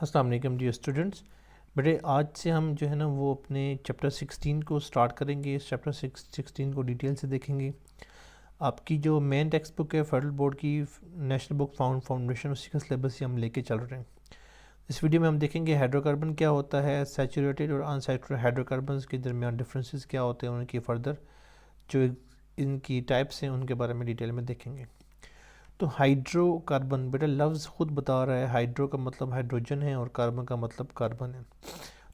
अस्सलाम वालेकुम dear students. बेटे आज से हम जो है ना वो अपने चैप्टर 16 को स्टार्ट करेंगे। इस चैप्टर 16 को डिटेल से देखेंगे। आपकी जो मेन टेक्स्ट बुक है फेडरल बोर्ड की नेशनल बुक फाउंडेशन, उसी का सिलेबस ही हम लेके चल रहे हैं। इस वीडियो में हम देखेंगे हाइड्रोकार्बन क्या होता है, सैचुरेटेड और अनसैचुरेटेड हाइड्रोकार्बन के दरमियान डिफरेंसेस क्या होते हैं, उनकी फर्दर जो इनकी टाइप्स हैं उनके बारे में डिटेल में देखेंगे। तो हाइड्रोकार्बन बेटा लफ्ज़ ख़ुद बता रहा है, हाइड्रो का मतलब हाइड्रोजन है और कार्बन का मतलब कार्बन है।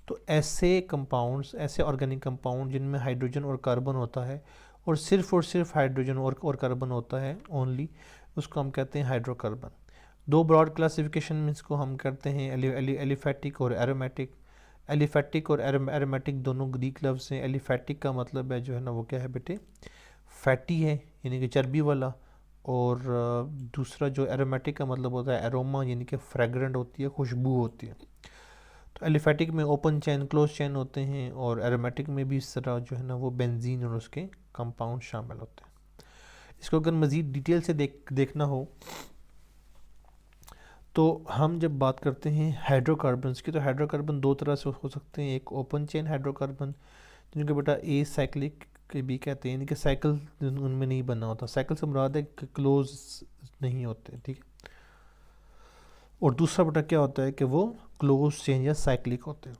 तो ऐसे कंपाउंड्स, ऐसे ऑर्गेनिक कंपाउंड जिनमें हाइड्रोजन और कार्बन होता है और सिर्फ हाइड्रोजन और कार्बन होता है ओनली, उसको हम कहते हैं हाइड्रोकार्बन। दो ब्रॉड क्लासिफिकेशन में इसको हम करते हैं, एलिफैटिक और एरोमेटिक। एलिफैटिक और एरोमेटिक दोनों ग्रीक लफ्ज़ हैं। एलिफैटिक का मतलब है जो है ना वो क्या है बेटे, फैटी है यानी कि चर्बी वाला, और दूसरा जो एरोमेटिक का मतलब होता है एरोमा यानी कि फ्रेगरेंट होती है, खुशबू होती है। तो एलिफैटिक में ओपन चेन क्लोज चेन होते हैं और एरोमेटिक में भी इस तरह जो है ना वो बेंजीन और उसके कंपाउंड शामिल होते हैं। इसको अगर मज़ीद डिटेल से देखना हो तो हम जब बात करते हैं हाइड्रोकार्बन्स की, तो हाइड्रोकार्बन दो तरह से हो सकते हैं। एक ओपन चेन हाइड्रोकार्बन जिनको बेटा ए साइक्लिक के भी कहते हैं, यानी कि साइकिल उनमें नहीं बना होता। साइकिल से मुराद है कि क्लोज नहीं होते, ठीक है। और दूसरा बेटा क्या होता है कि वो क्लोज चेन या साइक्लिक होते हैं।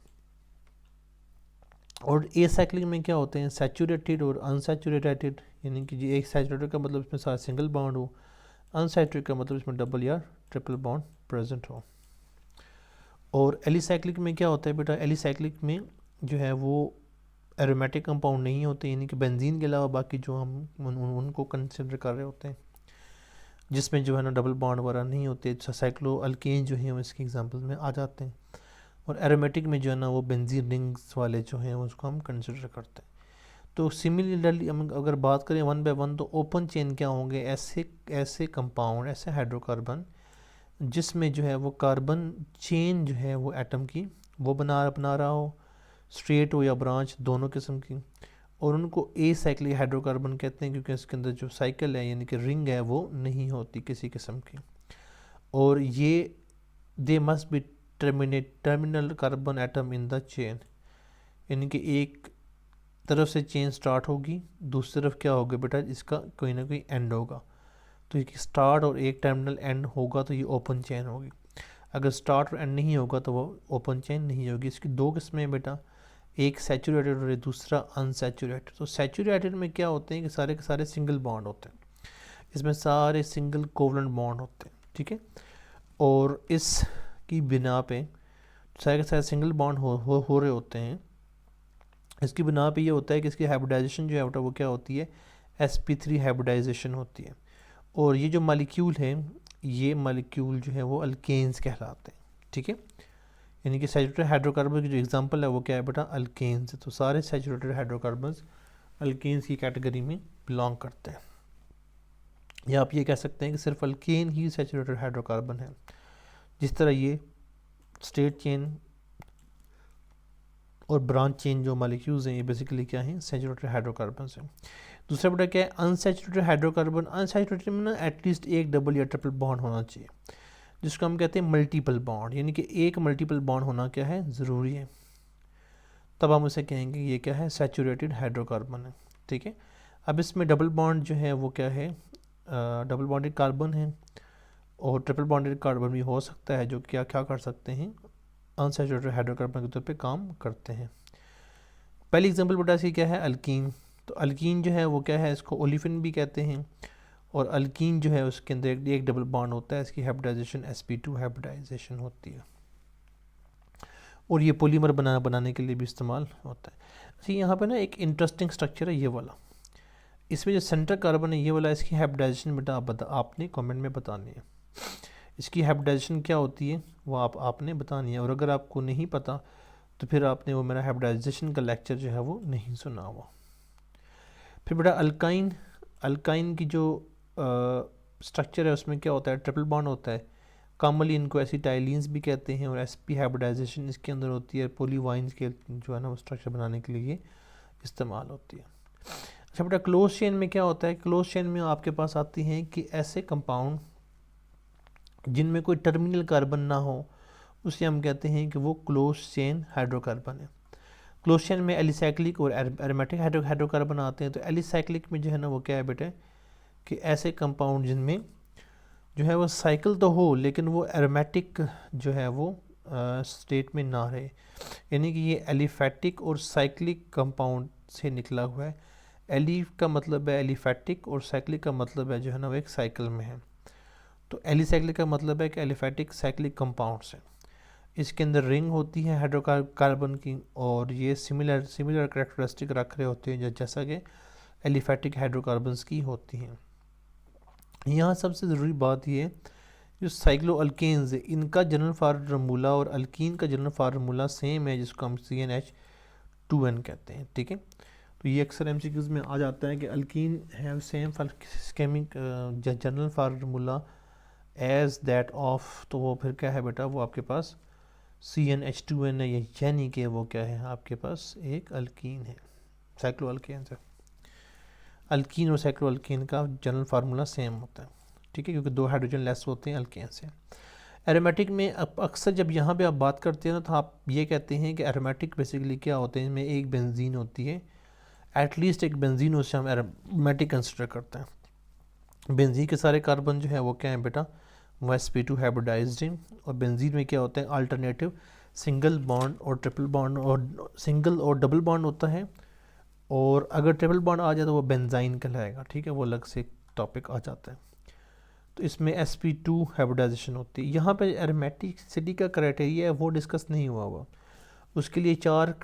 और ए साइक्लिक में क्या होते हैं, सैचुरेटेड और अनसैचुरेटेड, यानी कि एक सैचुरेटेड का मतलब इसमें सारा सिंगल बॉन्ड हो, अनसैचुरेटेड का मतलब इसमें डबल या ट्रिपल बॉन्ड प्रेजेंट हो। और एलिसाइक्लिक में क्या होता है बेटा, एलिसाइक्लिक में जो है वो एरोमेटिक कंपाउंड नहीं होते, यानी कि बेंजीन के अलावा बाकी जो हम उनको कंसिडर कर रहे होते हैं, जिसमें जो है ना डबल बॉन्ड वगैरह नहीं होते। साइक्लो अल्केन जो हैं वो इसके एग्जांपल में आ जाते हैं। और एरोमेटिक में जो है ना वो बेंजीन रिंग्स वाले जो हैं उसको हम कंसिडर करते हैं। तो सिमिलरली हम अगर बात करें वन बाय वन, तो ओपन चेन क्या होंगे, ऐसे कंपाउंड, ऐसे हाइड्रोकार्बन जिसमें जो है वो कार्बन चेन जो है वो एटम की वो बना रहा हो, स्ट्रेट हो या ब्रांच, दोनों किस्म की। और उनको ए साइक्लिक हाइड्रोकार्बन कहते हैं क्योंकि इसके अंदर जो साइकिल है यानी कि रिंग है वो नहीं होती किसी किस्म की। और ये they must be terminal carbon atom in the chain, यानी कि एक तरफ से चेन स्टार्ट होगी, दूसरी तरफ क्या होगा बेटा, इसका कोई ना कोई एंड होगा। तो एक स्टार्ट और एक टर्मिनल एंड होगा तो ये ओपन चेन होगी। अगर स्टार्ट और एंड नहीं होगा तो वो ओपन चेन नहीं होगी। इसकी दो किस्में हैं बेटा, एक सैचुरेटेड और दूसरा अनसैचुरेटेड। तो सैचुरेटेड में क्या होते हैं कि सारे के सारे सिंगल बॉन्ड होते हैं, इसमें सारे सिंगल कोवलेंट बॉन्ड होते हैं, ठीक है। और इसकी बिना पे सारे के सारे सिंगल बॉन्ड हो रहे होते हैं। इसकी बिना पे ये होता है कि इसकी हाइब्रिडाइजेशन जो है वो क्या होती है, sp3 हाइब्रिडाइजेशन होती है। और ये जो मालिक्यूल है, ये मालिक्यूल जो है वो अल्केन्स कहलाते हैं, ठीक है। यानी कि सैचुरेटेड हाइड्रोकार्बन की जो एग्जांपल है वो क्या है बेटा, अल्केन्स है। तो सारे सैचुरेटेड हाइड्रोकार्बन्स अल्केन्स की कैटेगरी में बिलोंग करते हैं। या आप ये कह सकते हैं कि सिर्फ अल्केन ही सैचुरेटेड हाइड्रोकार्बन है। जिस तरह ये स्ट्रेट चेन और ब्रांच चेन जो मालिक्यूल्स हैं ये बेसिकली क्या हैं, सैचुरेटेड हाइड्रोकार्बन हैं। दूसरा बेटा क्या है, अनसैचुरेटेड हाइड्रोकार्बन। अनसैचुरेटेड में ना एटलीस्ट एक डबल या ट्रिपल बॉन्ड होना चाहिए, जिसको हम कहते हैं मल्टीपल बॉन्ड, यानी कि एक मल्टीपल बॉन्ड होना क्या है, ज़रूरी है। तब हम उसे कहेंगे ये क्या है, सैचुरेटेड हाइड्रोकार्बन है, ठीक है। अब इसमें डबल बॉन्ड जो है वो क्या है, डबल बॉन्डेड कार्बन है और ट्रिपल बॉन्डेड कार्बन भी हो सकता है, जो क्या क्या कर सकते हैं, अनसैचुरेटेड हाइड्रोकार्बन के तौर पे काम करते हैं। पहली एग्जांपल बेटा इसकी क्या है, अल्कीन। तो अल्कीन जो है वो क्या है, इसको ओलिफिन भी कहते हैं। और अल्कीन जो है उसके अंदर एक डबल बॉन्ड होता है, इसकी हाइब्रिडाइजेशन sp2 हाइब्रिडाइजेशन होती है। और ये पॉलीमर बनाने के लिए भी इस्तेमाल होता है। अच्छा, यहाँ पे ना एक इंटरेस्टिंग स्ट्रक्चर है ये वाला। इसमें जो सेंटर कार्बन है ये वाला, इसकी हाइब्रिडाइजेशन बेटा आपने कमेंट में बतानी है। इसकी हाइब्रिडाइजेशन क्या होती है वो आपने बतानी है। और अगर आपको नहीं पता तो फिर आपने वो मेरा हाइब्रिडाइजेशन का लेक्चर जो है वो नहीं सुना हुआ। फिर बेटा अल्काइन। अल्काइन की जो स्ट्रक्चर है उसमें क्या होता है, ट्रिपल बॉन्ड होता है। कॉमनली इनको एसिटाइलिन्स भी कहते हैं और sp हाइब्रिडाइजेशन इसके अंदर होती है। पोलीवाइंस के जो है ना वो स्ट्रक्चर बनाने के लिए इस्तेमाल होती है। अच्छा बेटा क्लोज चेन में क्या होता है, क्लोज चेन में आपके पास आती हैं कि ऐसे कंपाउंड जिनमें कोई टर्मिनल कार्बन ना हो उसे हम कहते हैं कि वो क्लोज चेन हाइड्रोकार्बन है। क्लोज चेन में एलिसाइक्लिक और एरोमेटिक हाइड्रोकार्बन आते हैं। तो एलिसाइक्लिक में जो है ना वो क्या है बेटे कि ऐसे कंपाउंड जिनमें जो है वो साइकिल तो हो लेकिन वो एरोमेटिक जो है वो स्टेट में ना रहे, यानी कि ये एलिफैटिक और साइक्लिक कंपाउंड से निकला हुआ है। एलिफ का मतलब है एलिफैटिक और साइक्लिक का मतलब है जो है ना वो एक साइकिल में है। तो एलिसाइक्लिक का मतलब है कि एलिफैटिक साइक्लिक कंपाउंड्स हैं। इसके अंदर रिंग होती है हाइड्रोकार्बन की और ये सिमिलर कैरेक्टरिस्टिक रख रहे होते हैं जैसा कि एलिफैटिक हाइड्रोकार्बन्स की होती हैं। यहाँ सबसे ज़रूरी बात ये जो साइक्लोअल्केन्स है इनका जनरल फार्मूला और अल्कीन का जनरल फार्मूला सेम है, जिसको हम CnH2n कहते हैं। ठीक है, तो ये अक्सर MCQs में आ जाता है कि alkene have same chemical general formula as that of, तो वो फिर क्या है बेटा वो आपके पास CnH2n है, यानी कि वो क्या है आपके पास एक अल्कीन है, साइक्लोअल्केन है। अल्कीन और साइक्लोअल्केन का जनरल फार्मूला सेम होता है। ठीक है, क्योंकि 2 हाइड्रोजन लेस होते हैं अल्केन से। एरोमेटिक में अक्सर जब यहाँ पे आप बात करते हैं ना तो आप ये कहते हैं कि एरोमेटिक बेसिकली क्या होते हैं, इनमें एक बेंजीन होती है, एटलीस्ट एक बेंजीन उससे हम एरोमेटिक कंसिडर करते हैं। बेंजीन के सारे कार्बन जो है वो क्या है बेटा वो sp2 हाइब्रिडाइज्ड हैं। और बेंजीन में क्या होता है अल्टरनेटिव सिंगल बॉन्ड और ट्रिपल बॉन्ड और सिंगल और डबल बॉन्ड होता है, और अगर ट्रिपल बॉन्ड आ जाए तो वो बेंजाइन कहलाएगा। ठीक है, वो अलग से टॉपिक आ जाता है। तो इसमें sp2 हाइब्रिडाइजेशन होती है। यहाँ पे एरोमेटिसिटी का क्राइटेरिया है वो डिस्कस नहीं हुआ। उसके लिए 4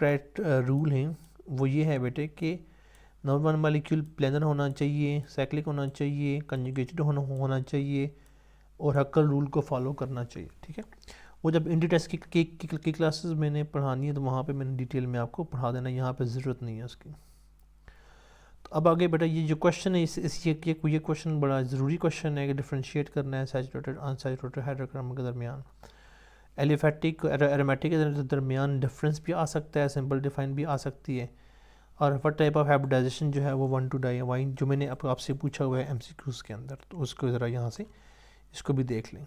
रूल हैं। वो ये है बेटे कि नंबर 1 मॉलिक्यूल प्लेनर होना चाहिए, साइक्लिक होना चाहिए, कंजुगेटेड होना चाहिए और हक्कल रूल को फॉलो करना चाहिए। ठीक है, वो जब इंडी टेस्ट की क्लासेस मैंने पढ़ानी है तो वहाँ पे मैंने डिटेल में आपको पढ़ा देना, यहाँ पे ज़रूरत नहीं है उसकी। तो अब आगे बेटा ये जो क्वेश्चन है ये क्वेश्चन बड़ा ज़रूरी क्वेश्चन है कि डिफ्रेंशिएट करना है सैचुरेटेड अनसैचुरेटेड हाइड्रोकार्बन के दरमियान। एलिफैटिक एरोमेटिक के दरमियान डिफरेंस भी आ सकता है, सिंपल डिफाइन भी आ सकती है। और व्हाट टाइप ऑफ हाइब्रिडाइजेशन जो है वो 1 to डाई जो मैंने आपसे पूछा हुआ है MCQs के अंदर, तो उसको ज़रा यहाँ से इसको भी देख लें।